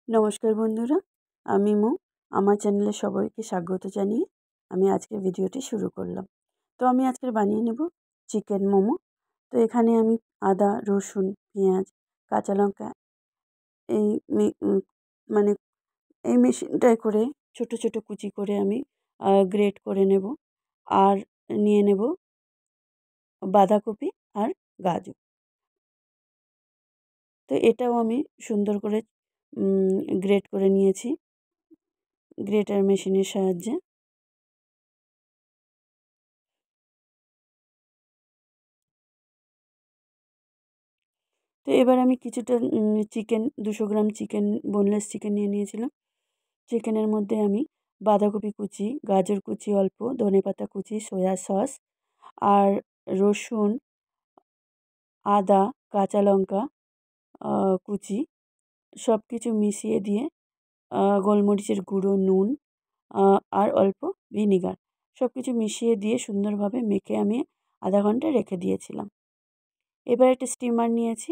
নমস্কার বন্ধুরা, আমি মৌ। আমার চ্যানেলে সবাইকে স্বাগত জানিয়ে আমি আজকের ভিডিওটি শুরু করলাম। তো আমি আজকে বানিয়ে নেব চিকেন মোমো। তো এখানে আমি আদা, রসুন, পেঁয়াজ, কাঁচা লঙ্কা এই মি মানে এই মেশিনটায় করে ছোট ছোট কুচি করে আমি গ্রেট করে নেব। আর নিয়ে নেব বাঁধাকপি আর গাজর। তো এটাও আমি সুন্দর করে গ্রেট করে নিয়েছি গ্রেটার মেশিনের সাহায্যে। তো এবার আমি কিছুটা chicken 200 gram chicken, boneless chicken নিয়ে নিয়েছিলাম। চিকেনের মধ্যে আমি বাঁধাকপি কুচি, গাজর কুচি অল্প, ধনেপাতা কুচি, সয়া সস আর রসুন, আদা, কাঁচা লঙ্কা কুচি সব কিছু মিশিয়ে দিয়ে গোলমরিচের গুঁড়ো, নুন আর অল্প ভিনিগার সব কিছু মিশিয়ে দিয়ে সুন্দরভাবে মেখে আমি আধা ঘন্টা রেখে দিয়েছিলাম। এবার একটা স্টিমার নিয়েছি।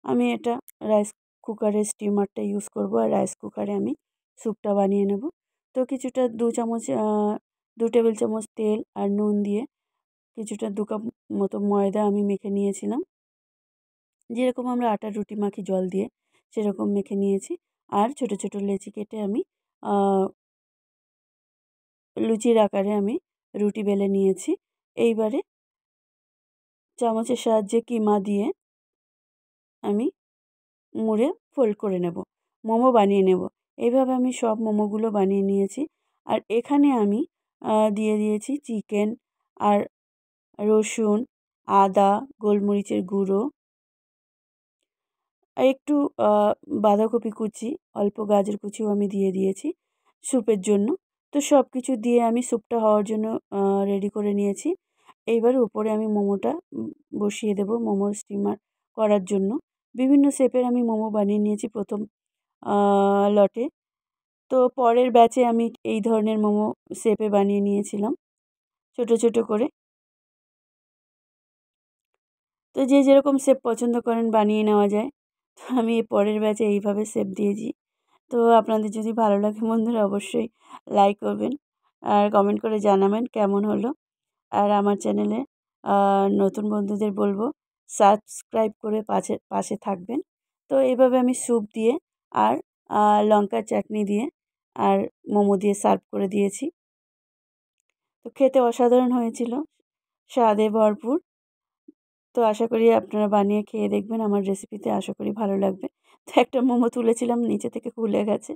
আমি এটা রাইস কুকারের স্টিমারটা ইউজ করব, আর রাইস কুকারে আমি স্যুপটা বানিয়ে নেব। তো কিছুটা 2 টেবিল চামচ তেল আর নুন দিয়ে কিছুটা 2 কাপ মতো ময়দা আমি মেখে নিয়েছিলাম। যেরকম আমরা আটার রুটি মাখি জল দিয়ে, সেরকম মেখে নিয়েছি। আর ছোট ছোট লেচি কেটে আমি লুচির আকারে আমি রুটি বেলে নিয়েছি। এইবারে চামচের সাহায্যে কিমা দিয়ে আমি মুড়ে ফোল্ড করে নেব, মোমো বানিয়ে নেব। এইভাবে আমি সব মোমোগুলো বানিয়ে নিয়েছি। আর এখানে আমি দিয়ে দিয়েছি চিকেন আর রসুন, আদা, গোলমরিচের গুঁড়ো, আর একটু বাঁধাকপি কুচি, অল্প গাজর কুচিও আমি দিয়ে দিয়েছি স্যুপের জন্য। তো সব কিছু দিয়ে আমি স্যুপটা হওয়ার জন্য রেডি করে নিয়েছি। এইবার উপরে আমি মোমোটা বসিয়ে দেব মোমোর স্টিমার করার জন্য। বিভিন্ন শেপের আমি মোমো বানিয়ে নিয়েছি প্রথম লটে। তো পরের ব্যাচে আমি এই ধরনের মোমো শেপে বানিয়ে নিয়েছিলাম ছোট ছোট করে। তো যে যেরকম শেপ পছন্দ করেন বানিয়ে নেওয়া যায়। তো আমি পরের ব্যাচে এইভাবে শেপ দিয়েছি। তো আপনাদের যদি ভালো লাগে বন্ধুরা অবশ্যই লাইক করবেন আর কমেন্ট করে জানাবেন কেমন হলো। আর আমার চ্যানেলে নতুন বন্ধুদের বলবো সাবস্ক্রাইব করে পাশে পাশে থাকবেন। তো এইভাবে আমি স্যুপ দিয়ে আর লঙ্কার চাটনি দিয়ে আর মোমো দিয়ে সার্ভ করে দিয়েছি। তো খেতে অসাধারণ হয়েছিল, স্বাদে ভরপুর। তো আশা করি আপনারা বানিয়ে খেয়ে দেখবেন, আমার রেসিপিতে আশা করি ভালো লাগবে। তো একটা মোমো তুলেছিলাম, নিচে থেকে খুলে গেছে।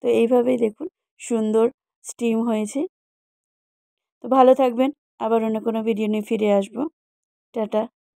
তো এইভাবেই দেখুন সুন্দর স্টিম হয়েছে। তো ভালো থাকবেন, আবার অন্য কোনো ভিডিও নিয়ে ফিরে আসবো। টাটা।